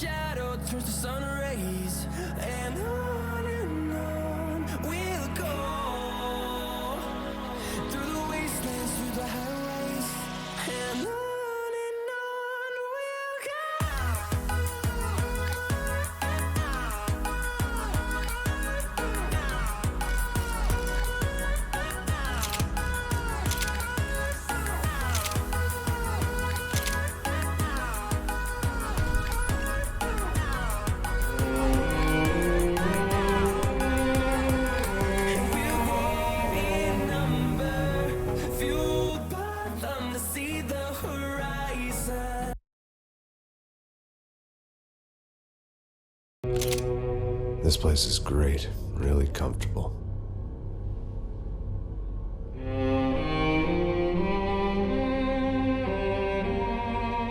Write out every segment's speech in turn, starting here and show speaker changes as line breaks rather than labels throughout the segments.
shadow turns to sun rays, and on we'll go through the wastelands, through the highways, and on we'll
This place is great, really comfortable.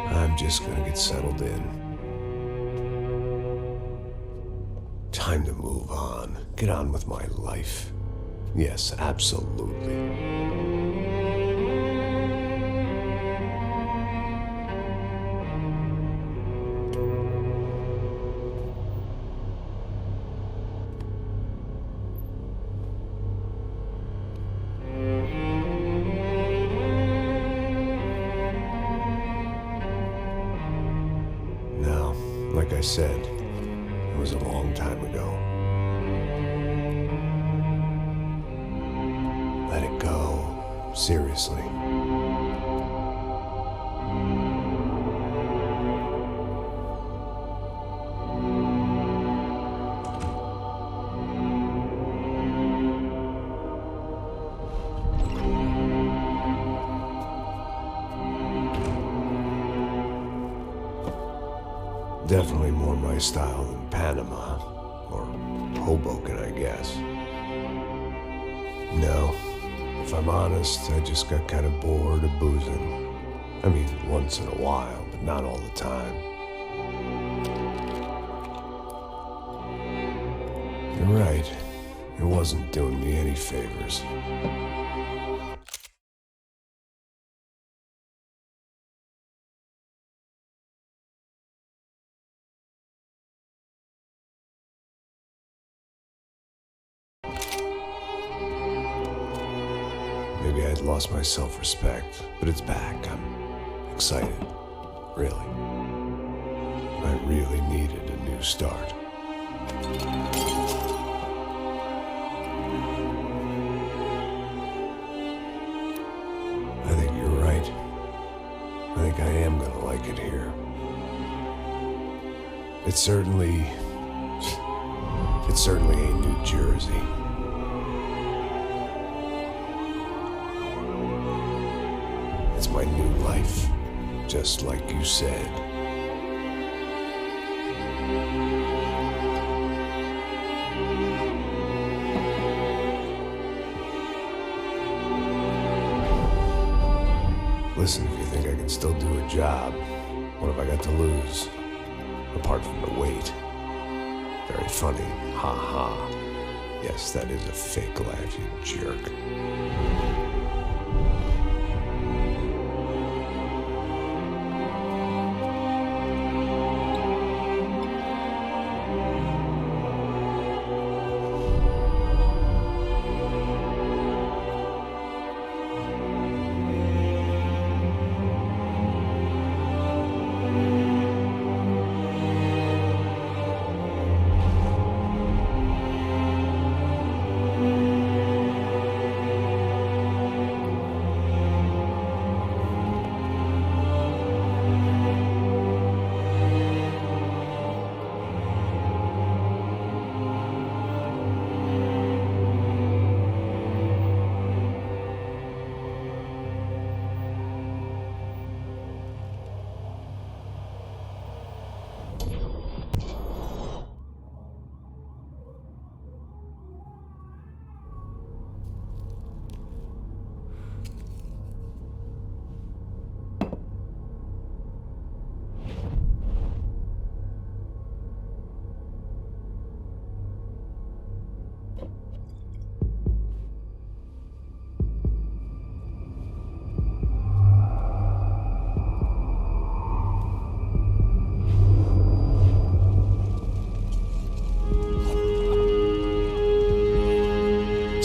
I'm just gonna get settled in. Time to move on. Get on with my life. Yes, absolutely. Like I said, it was a long time ago. Let it go. Seriously. Definitely more my style than Panama, or Hoboken, I guess. No, if I'm honest, I just got kind of bored of boozing. I mean, once in a while, but not all the time. You're right, it wasn't doing me any favors. Maybe I'd lost my self-respect, but it's back. I'm excited. Really. I really needed a new start. I think you're right. I think I am gonna like it here. It's certainly ain't New Jersey. It's my new life, just like you said. Listen, if you think I can still do a job, what have I got to lose? Apart from the weight. Very funny, ha ha. Yes, that is a fake laugh, you jerk.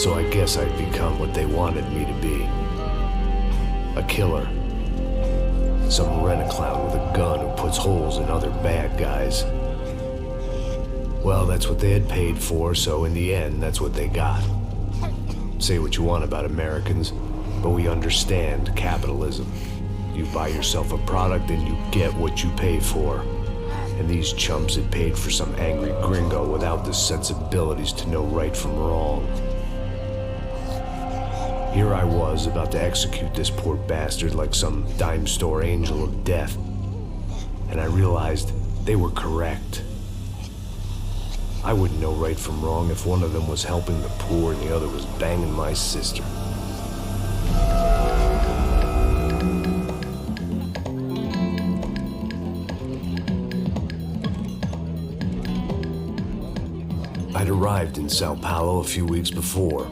So I guess I'd become what they wanted me to be. A killer. Some rent-a-clown with a gun who puts holes in other bad guys. Well, that's what they had paid for, so in the end, that's what they got. Say what you want about Americans, but we understand capitalism. You buy yourself a product and you get what you pay for. And these chumps had paid for some angry gringo without the sensibilities to know right from wrong. Here I was, about to execute this poor bastard like some dime store angel of death. And I realized they were correct. I wouldn't know right from wrong if one of them was helping the poor and the other was banging my sister. I'd arrived in Sao Paulo a few weeks before.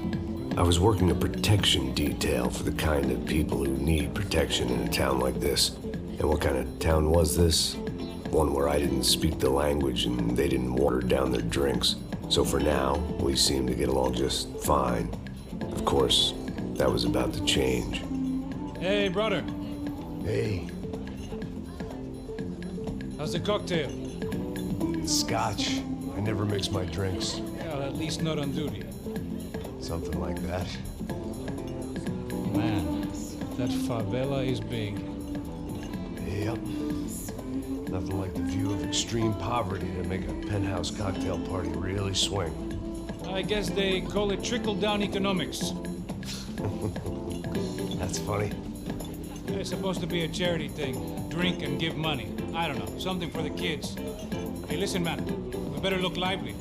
I was working a protection detail for the kind of people who need protection in a town like this. And what kind of town was this? One where I didn't speak the language and they didn't water down their drinks. So for now, we seemed to get along just fine. Of course, that was about to change.
Hey, brother.
Hey,
How's the cocktail?
Scotch. I never mix my drinks.
Well, at least not on duty.
Something like that.
Man, that favela is big.
Yep. Nothing like the view of extreme poverty to make a penthouse cocktail party really swing.
I guess they call it trickle-down economics.
That's funny.
It's supposed to be a charity thing. Drink and give money. I don't know, something for the kids. Hey, listen, man, we better look lively.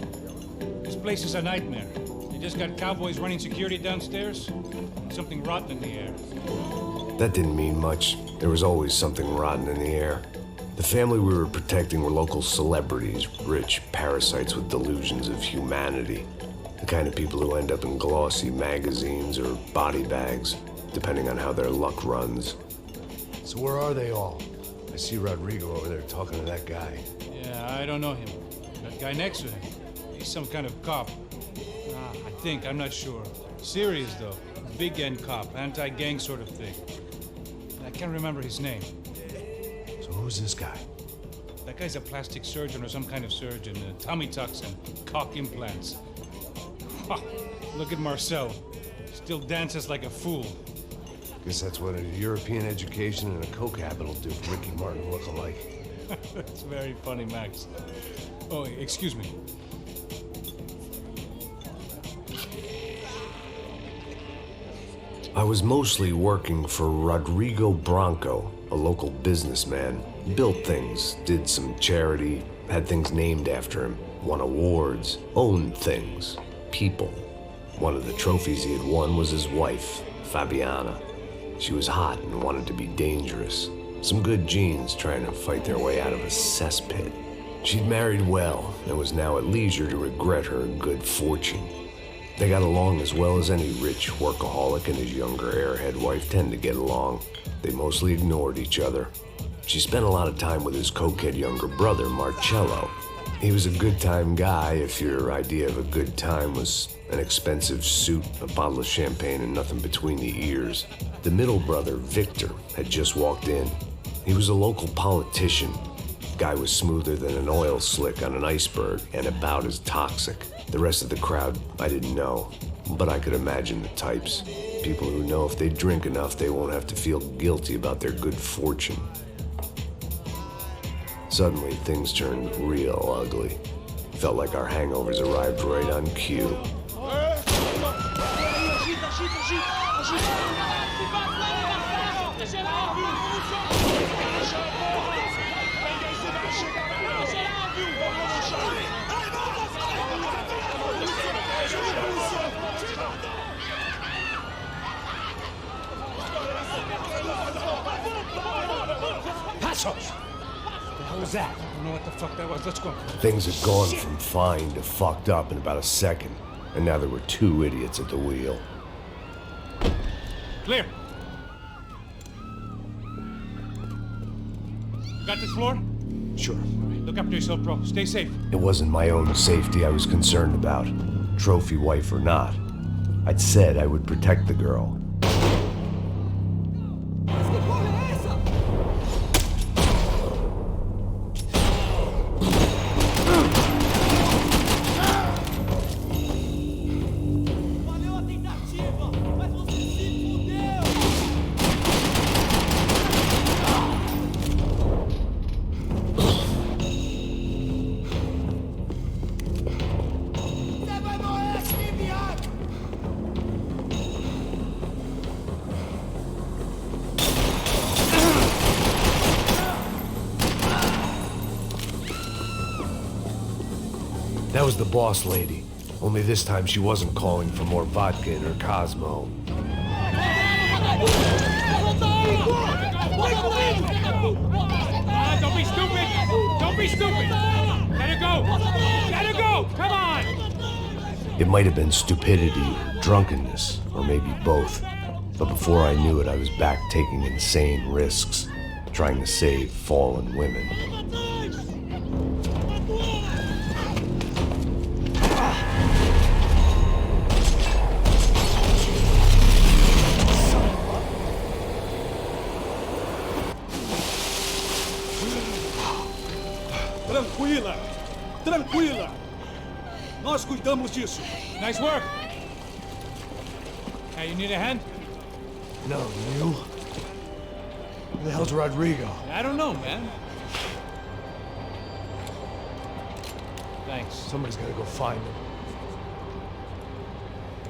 This place is a nightmare. They just got cowboys running security downstairs. Something rotten in the air.
That didn't mean much. There was always something rotten in the air. The family we were protecting were local celebrities, rich parasites with delusions of humanity. The kind of people who end up in glossy magazines or body bags, depending on how their luck runs. So where are they all? I see Rodrigo over there talking to that guy.
Yeah, I don't know him. That guy next to him, he's some kind of cop. I think, I'm not sure. Serious, though. Big end cop, anti-gang sort of thing. I can't remember his name.
So who's this guy?
That guy's a plastic surgeon or some kind of surgeon. Tummy tucks and cock implants. Ha! Look at Marcel. Still dances like a fool.
Guess that's what a European education and a coke habit will do for Ricky Martin look-alike.
That's very funny, Max. Oh, excuse me.
I was mostly working for Rodrigo Branco, a local businessman. Built things, did some charity, had things named after him, won awards, owned things, people. One of the trophies he had won was his wife, Fabiana. She was hot and wanted to be dangerous. Some good genes trying to fight their way out of a cesspit. She'd married well and was now at leisure to regret her good fortune. They got along as well as any rich workaholic and his younger airhead wife tend to get along. They mostly ignored each other. She spent a lot of time with his cokehead younger brother, Marcello. He was a good-time guy if your idea of a good time was an expensive suit, a bottle of champagne, and nothing between the ears. The middle brother, Victor, had just walked in. He was a local politician. Guy was smoother than an oil slick on an iceberg and about as toxic. The rest of the crowd, I didn't know, but I could imagine the types. People who know if they drink enough, they won't have to feel guilty about their good fortune. Suddenly, things turned real ugly. Felt like our hangovers arrived right on cue.
What was that? I don't know what the fuck that was. Let's go.
Things had gone from fine to fucked up in about a second, and now there were two idiots at the wheel.
Clear. You got this floor?
Sure.
Look after yourself, bro. Stay safe.
It wasn't my own safety I was concerned about, trophy wife or not. I'd said I would protect the girl. That was the boss lady. Only this time she wasn't calling for more vodka in her Cosmo.
Don't be stupid! Don't be stupid! Let her go! Let her go! Come on!
It might have been stupidity or drunkenness, or maybe both. But before I knew it, I was back taking insane risks, trying to save fallen women.
Tranquila! Tranquila! Nós cuidamos disso.
Nice work! Hey, you need a hand?
No, you? Who the hell's Rodrigo?
I don't know, man. Thanks.
Somebody's gotta go find him.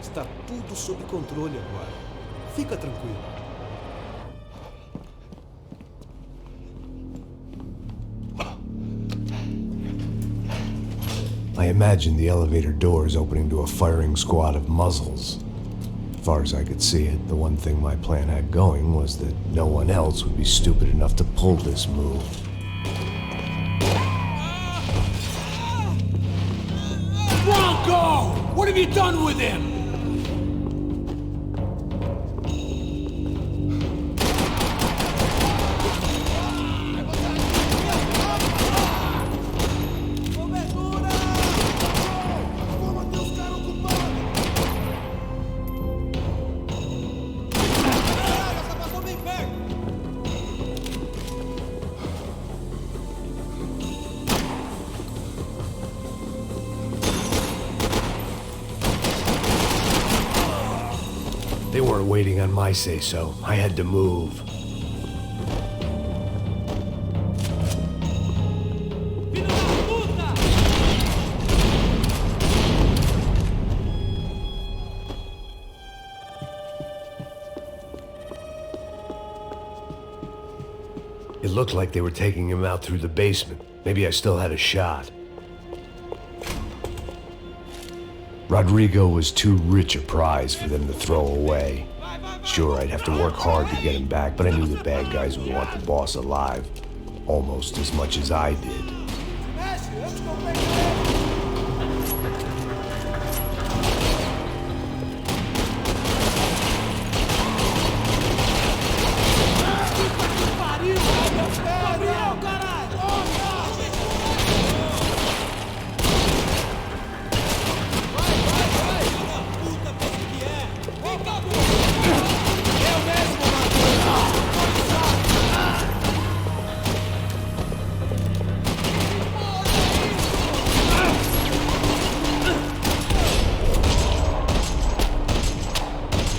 Está tudo sob controle agora. Fica tranquilo.
I imagined the elevator doors opening to a firing squad of muzzles. As far as I could see it, the one thing my plan had going was that no one else would be stupid enough to pull this move.
Bronco! What have you done with him?
They weren't waiting on my say-so. I had to move. It looked like they were taking him out through the basement. Maybe I still had a shot. Rodrigo was too rich a prize for them to throw away. Sure, I'd have to work hard to get him back, but I knew the bad guys would want the boss alive almost as much as I did.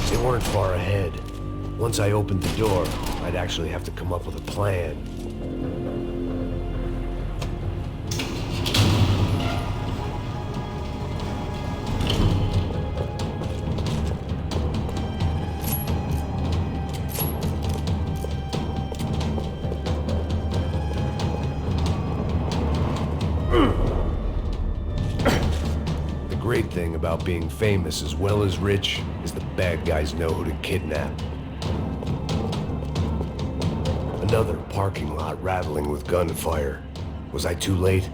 They weren't far ahead. Once I opened the door, I'd actually have to come up with a plan. The great thing about being famous as well as rich is the bad guys know who to kidnap. Another parking lot rattling with gunfire. Was I too late?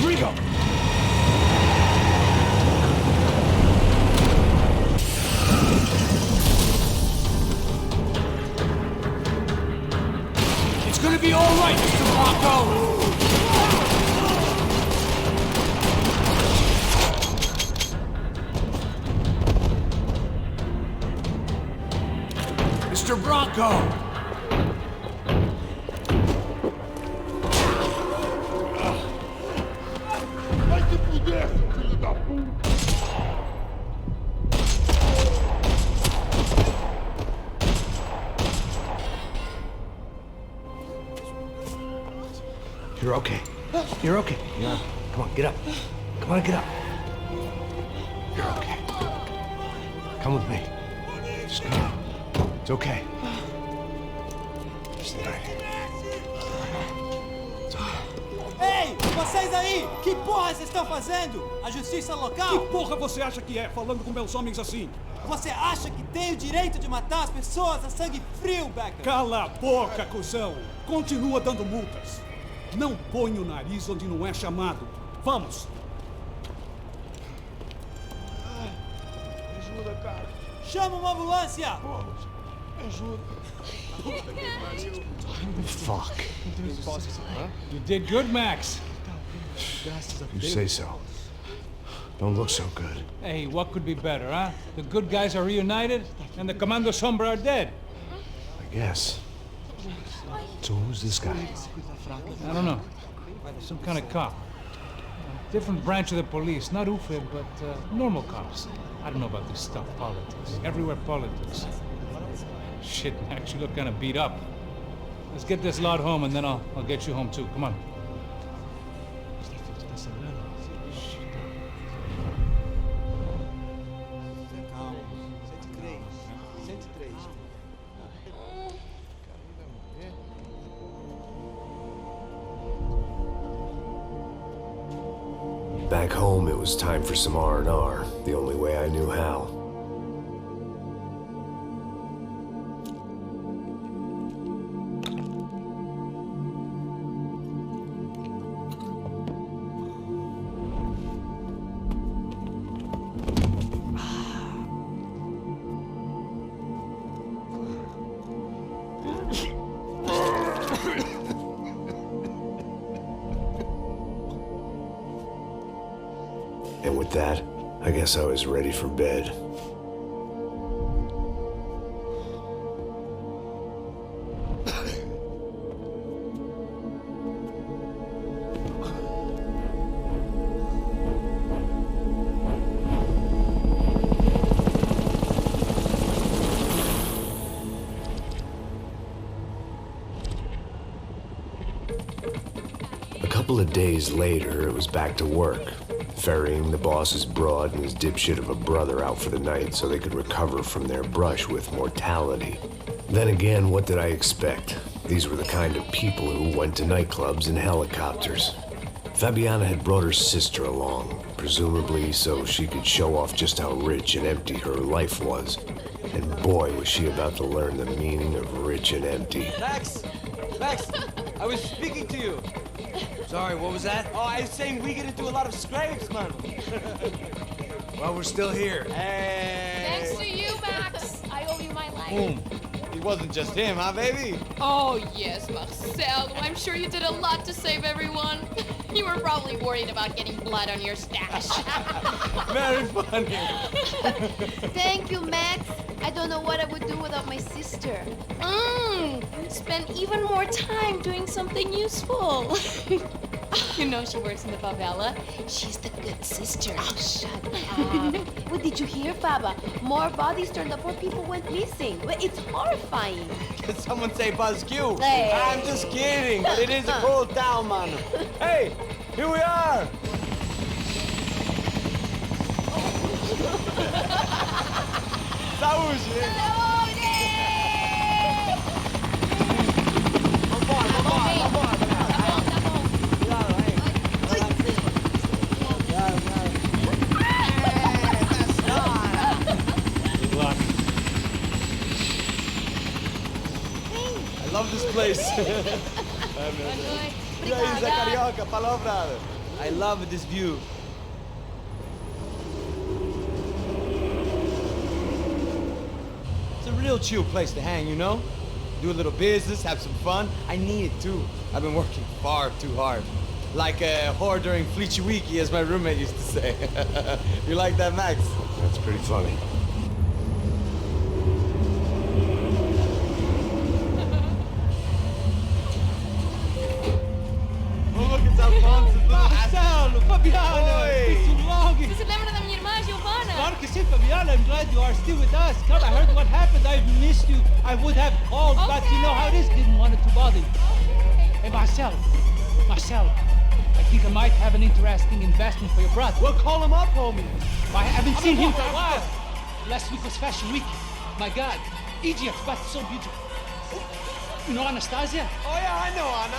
Here we go. It's gonna be all right, Mr. Bronco. Mr. Bronco!
You're okay. You're okay. Yeah. Come on, get up. Come on, get up. You're okay. Come with me. Just come. It's okay. Just right. It's okay.
Ei, vocês aí! Que porra vocês estão fazendo? A justiça local?
Que porra você acha que é, falando com meus homens assim?
Você acha que tem o direito de matar as pessoas a sangue frio, Becker?
Cala a boca, cuzão! Continua dando multas. Não põe o nariz onde não é chamado. Vamos!
Ajuda, cara.
Chama uma ambulância!
Ajuda.
Fuck.
You did good, Max.
You say so. Don't look so good.
Hey, what could be better, huh? The good guys are reunited, and the Commando Sombra are dead.
I guess. So who's this guy?
I don't know. Some kind of cop. Different branch of the police. Not UFE, but normal cops. I don't know about this stuff, politics. Everywhere politics. Shit, Max, you look kind of beat up. Let's get this lot home, and then I'll get you home, too. Come on.
Back home, it was time for some R&R, the only way I knew how. And with that, I guess I was ready for bed. A couple of days later, it was back to work. Ferrying the boss's broad and his dipshit of a brother out for the night so they could recover from their brush with mortality. Then again, what did I expect? These were the kind of people who went to nightclubs in helicopters. Fabiana had brought her sister along, presumably so she could show off just how rich and empty her life was. And boy, was she about to learn the meaning of rich and empty.
Max! Max! I was speaking to you!
Sorry, what was that?
Oh, I was saying we get into a lot of scrapes, man.
Well, we're still here.
Hey!
Thanks to you, Max. I owe you my life.
Boom.
It wasn't just him, huh, baby?
Oh, yes, Marcel. I'm sure you did a lot to save everyone. You were probably worried about getting blood on your stash.
Very funny.
Thank you, Max. I don't know what I would do without my sister.
Spend even more time doing something useful. You know she works in the favela. She's the good sister.
Oh, shut up. What did you hear, Baba? More bodies turned up, more people went missing. Well, it's horrifying.
Did someone say Buzz Q?
Hey.
I'm just kidding, but it is a cool town, man. Hey, here we are. Saúde! I love this place. E aí, Zé Carioca, palavra. I love this view. It's a real chill place to hang, you know? Do a little business, have some fun. I need it too. I've been working far too hard. Like a whore during Fleechy Weeky, as my roommate used to say. You like that, Max?
That's pretty funny.
Oh, look, it's Alfonso.
Marcelo, Fabiana,
Oi.
it's been too long.
Você lembra da minha irmã, Giovanna?
Claro que sim, Fabiana. I'm glad you are still with us. Come, I heard what happened. I've missed you. I would have called, but you know how it is. Didn't want it to bother you. Hey, Marcelo, I think I might have an interesting investment for your brother.
Well, call him up, homie.
I haven't seen him for a while. Last week was Fashion Week. My God, Egypt, but so beautiful. You know Anastasia?
Oh, yeah, I know, Anna.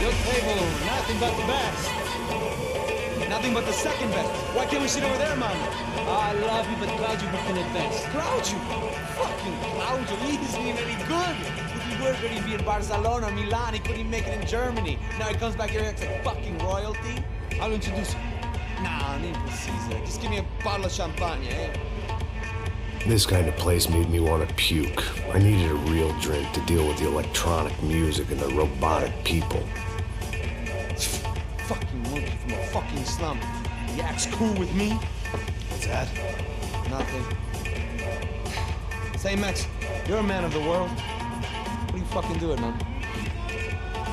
Your table, nothing but the best.
Nothing but the second best. Why can't we sit over there, man?
I love you, but Claudio booked in advance.
Claudio. Fucking Claudio. He isn't even any good. If he were good, he'd be in Barcelona or Milan. He couldn't make it in Germany. Now he comes back here and acts like fucking royalty.
I'll introduce you.
Nah, need Caesar. Just give me a bottle of champagne, eh?
This kind of place made me want to puke. I needed a real drink to deal with the electronic music and the robotic people.
Fucking monkey from a fucking slum. He acts cool with me.
What's that?
Nothing. Say, Max, you're a man of the world. What are you fucking doing, man?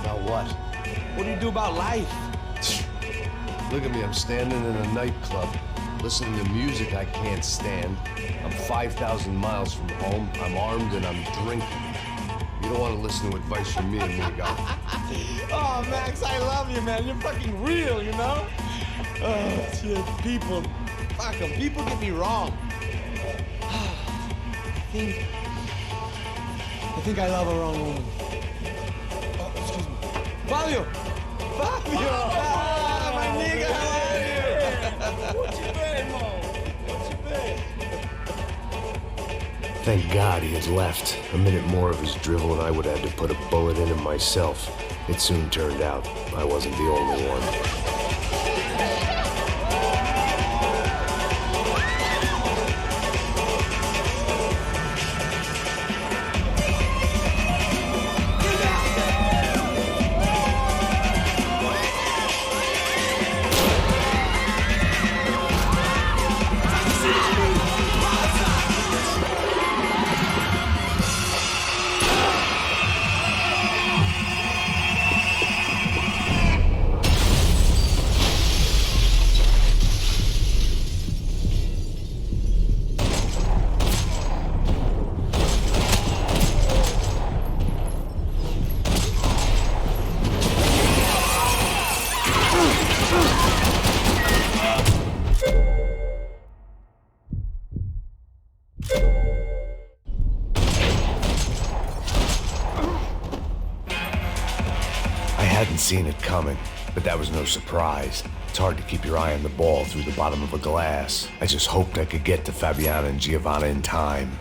About what?
What do you do about life?
Look at me, I'm standing in a nightclub, listening to music I can't stand. I'm 5,000 miles from home, I'm armed, and I'm drinking. You don't want to listen to advice from me, amigo.
Oh, Max, I love you, man. You're fucking real, you know? Oh, shit. People, fuck them. People get me wrong. I think I love a wrong woman. Oh, excuse me. Fabio! Fabio! Ah, my nigga, how are you? What you been, Mo? What you been?
Thank God he had left. A minute more of his drivel and I would have to put a bullet in him myself. It soon turned out I wasn't the only one. I hadn't seen it coming, but that was no surprise. It's hard to keep your eye on the ball through the bottom of a glass. I just hoped I could get to Fabiana and Giovanna in time.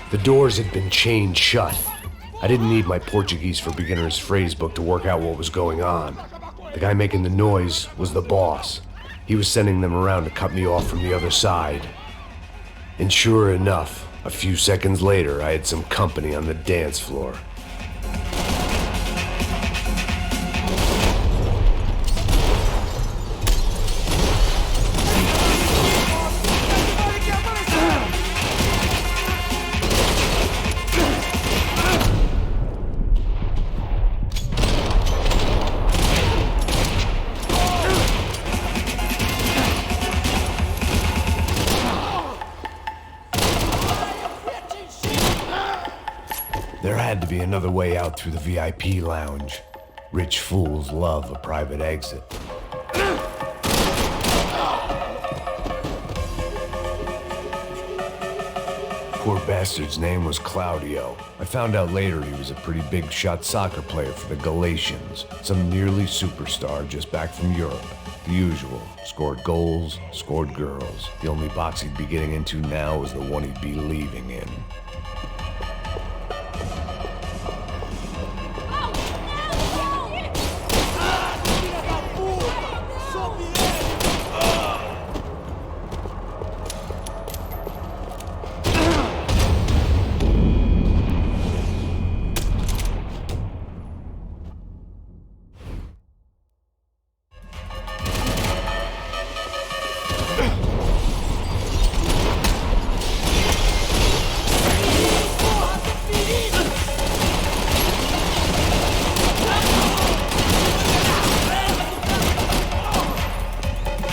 The doors had been chained shut. I didn't need my Portuguese for Beginners phrase book to work out what was going on. The guy making the noise was the boss. He was sending them around to cut me off from the other side. And sure enough, A few seconds later, I had some company on the dance floor. There had to be another way out through the VIP lounge. Rich fools love a private exit. Poor bastard's name was Claudio. I found out later he was a pretty big shot soccer player for the Galatians. Some nearly superstar just back from Europe. The usual. Scored goals, scored girls. The only box he'd be getting into now was the one he'd be leaving in.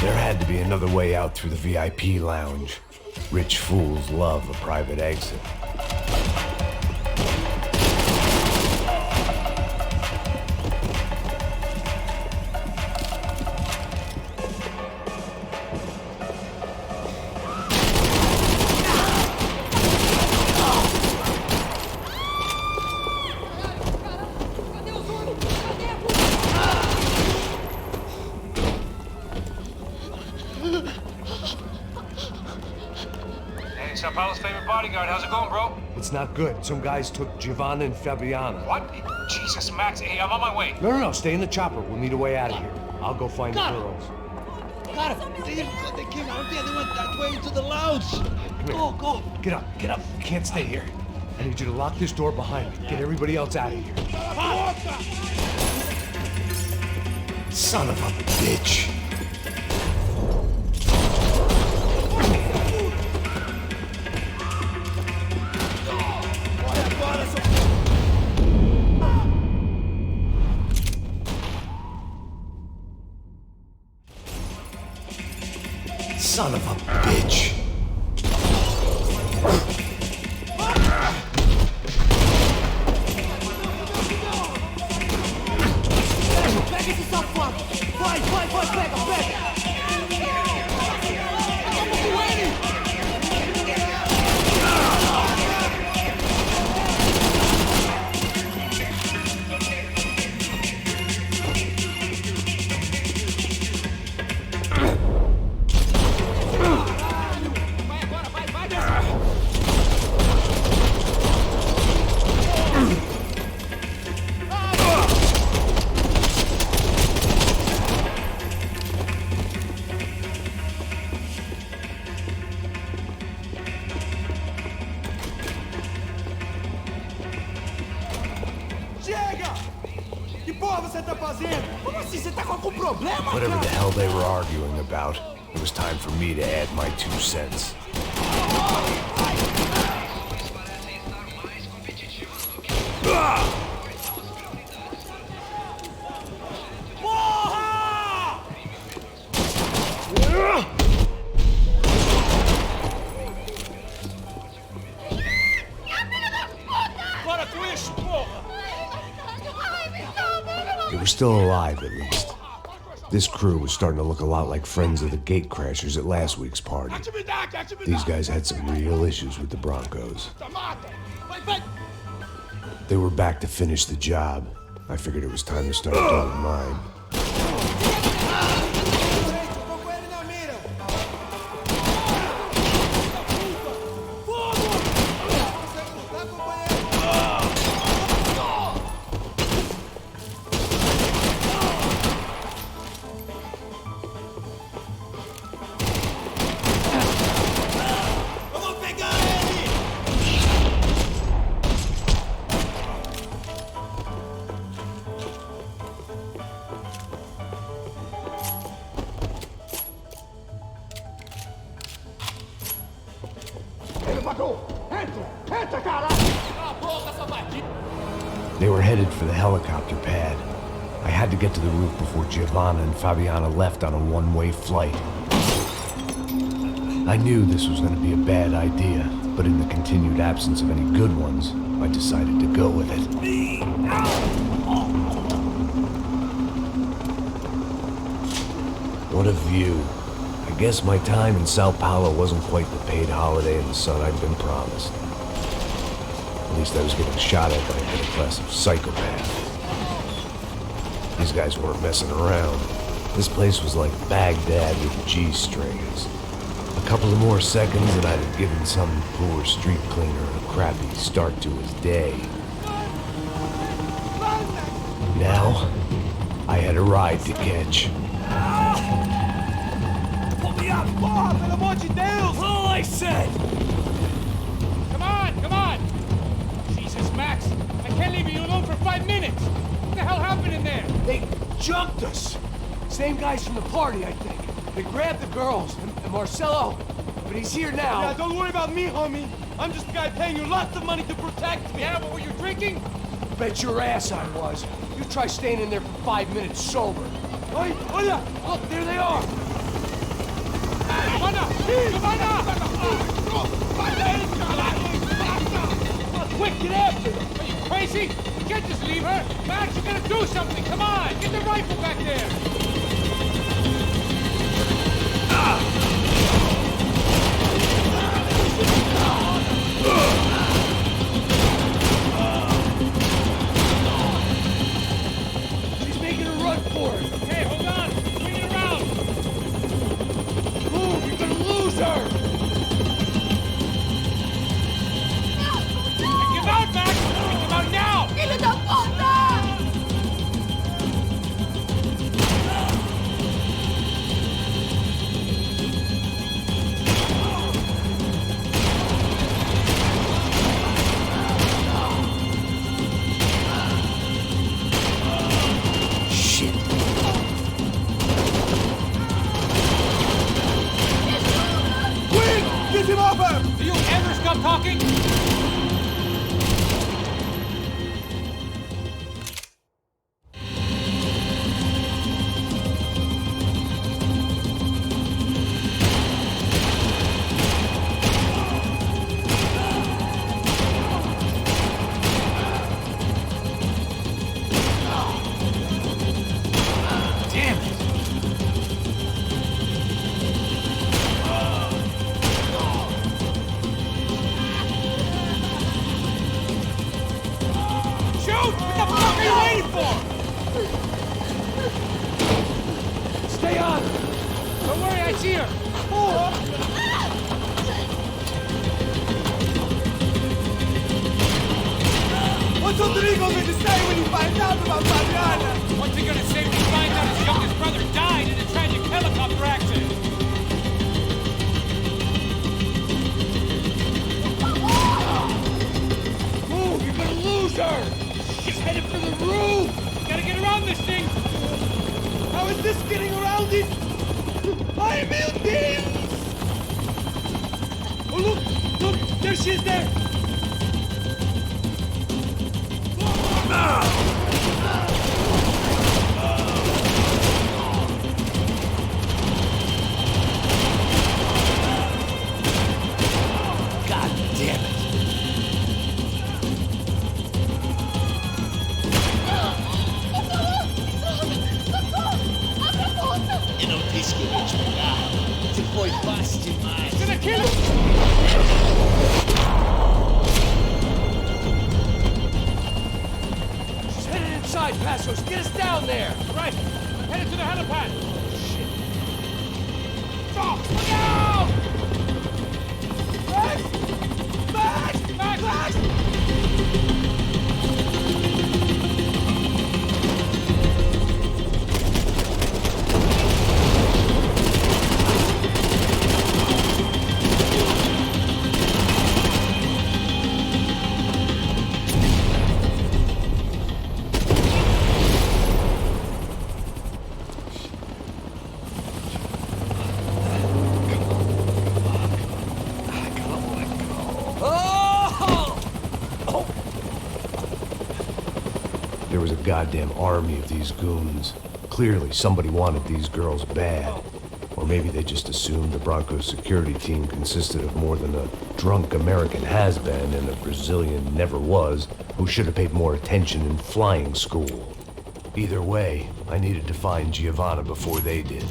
There had to be another way out through the VIP lounge. Rich fools love a private exit.
Hey, Sao Paulo's favorite bodyguard. How's it going, bro?
It's not good. Some guys took Giovanna and Fabiana.
What? Jesus, Max. Hey, I'm on my way.
No. Stay in the chopper. We'll need a way out of here. I'll go find the girls.
Got it. They came out there. They went that way into the lounge. Go.
Get up. You can't stay here. I need you to lock this door behind me. Get everybody else out of here. Son of a bitch. Son of a bitch.
Pega esse safado! Vai, pega! Vamos com ele!
Chega! Que porra você tá fazendo? Como assim? Você tá com algum problema,
Whatever
cara?
the hell they were arguing about, it was time for me to add my 2 cents.
Porra! Para com isso, porra!
They were still alive, at least. This crew was starting to look a lot like friends of the gatecrashers at last week's party. These guys had some real issues with the Broncos. They were back to finish the job. I figured it was time to start doing mine. They were headed for the helicopter pad. I had to get to the roof before Giovanna and Fabiana left on a one-way flight. I knew this was going to be a bad idea, but in the continued absence of any good ones, I decided to go with it. What a view. I guess my time in Sao Paulo wasn't quite the paid holiday in the sun I'd been promised. At least I was getting shot at by a middle-class psychopath. These guys weren't messing around. This place was like Baghdad with G-strings. A couple of more seconds and I'd have given some poor street cleaner a crappy start to his day. Now, I had a ride to catch.
Put me up! Porra, pelo amor de Deus! All I said!
Come on! Jesus, Max, I can't leave you alone for 5 minutes! What the hell happened in there?
They jumped us. Same guys from the party, I think. They grabbed the girls and Marcelo, but he's here now.
Yeah, don't worry about me, homie. I'm just the guy paying you lots of money to protect me.
Yeah, but were you drinking?
Bet your ass I was. You try staying in there for 5 minutes sober. Oi, hola! Look, there they are.
Quick, get after them! Are you crazy? You can't just leave her! Max, you gotta do something! Come on! Get the rifle back there!
She's making a run for it.
Hey, hold on! Bring it around!
Move, you're gonna lose her!
Kick him out, Max! Kick him out now!
Filho da puta!
Shit.
Quick! Get him off her!
Do you ever stop talking?
Damn it!
Shoot! What the fuck are you waiting for?
Stay on her!
Don't worry, I see her.
What's Rodrigo going to say when he finds out about Fabiana?
What's he gonna say when he finds out his youngest brother died in a tragic helicopter accident?
Move, you're gonna lose her! She's headed for the roof!
Gotta get around this thing!
How is this getting around it? Ai, meu Deus!
Oh, look! There she is there! God damn it!
Eu não disse que eu ia te pegar. Você foi fácil demais.
It's gonna kill him!
She's headed
There was a goddamn army of these goons. Clearly, somebody wanted these girls bad. Or maybe they just assumed the Broncos security team consisted of more than a drunk American has-been and a Brazilian never-was who should have paid more attention in flying school. Either way, I needed to find Giovanna before they did.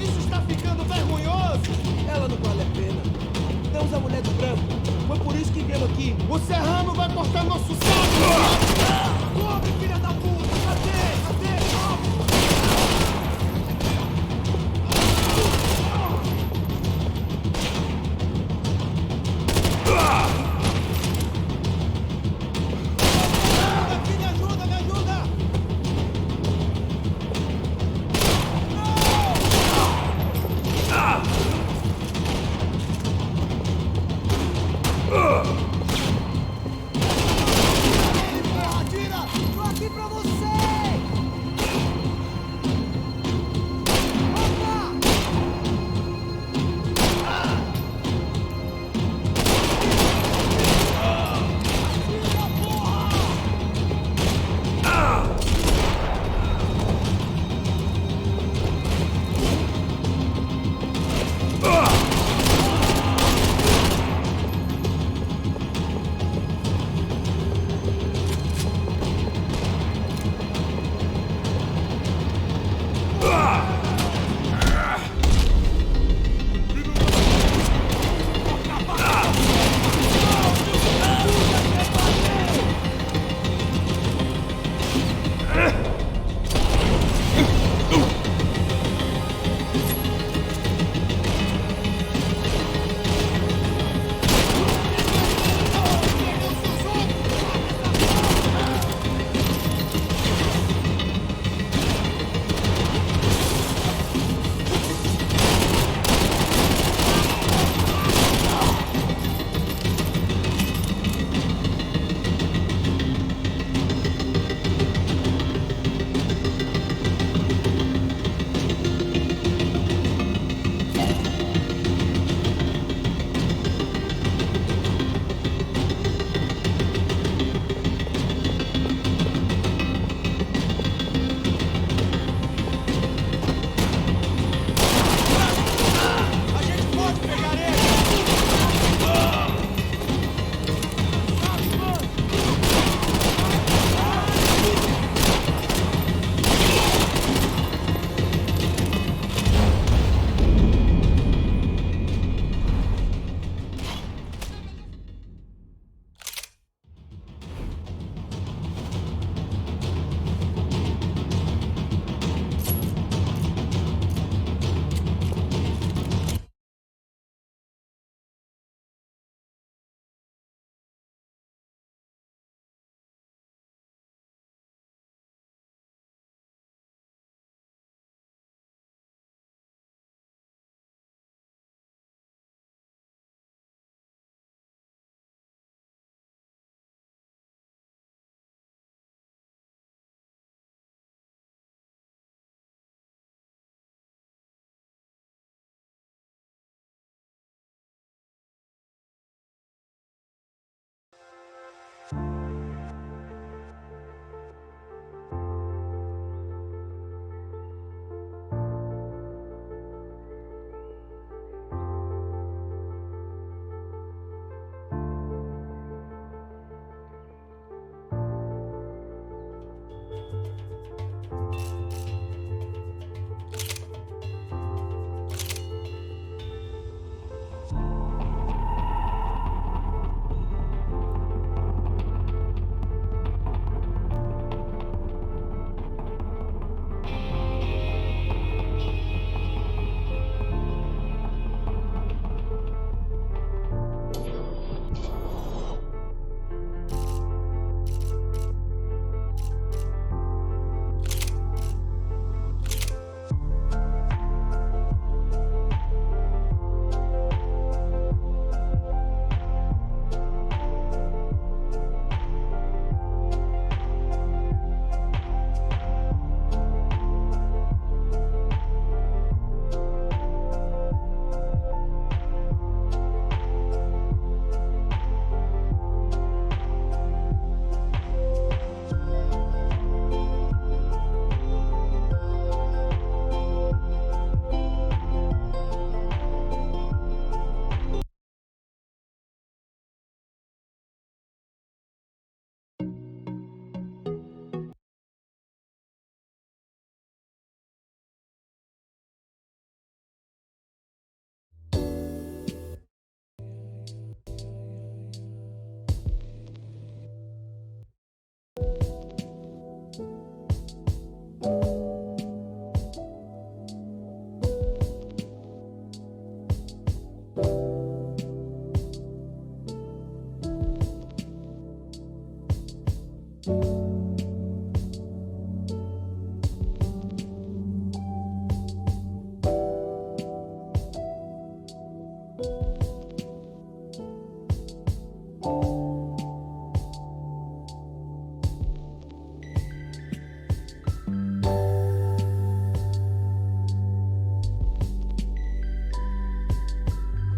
Isso está ficando vergonhoso! Ela não vale a pena. Damos a mulher do branco. Foi por isso que viemos aqui. O serrano vai cortar nosso saco! Corre, filha da puta! Cadê? Me ajuda! Atira! Tô aqui pra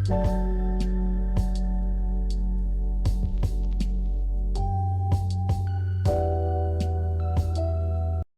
Thank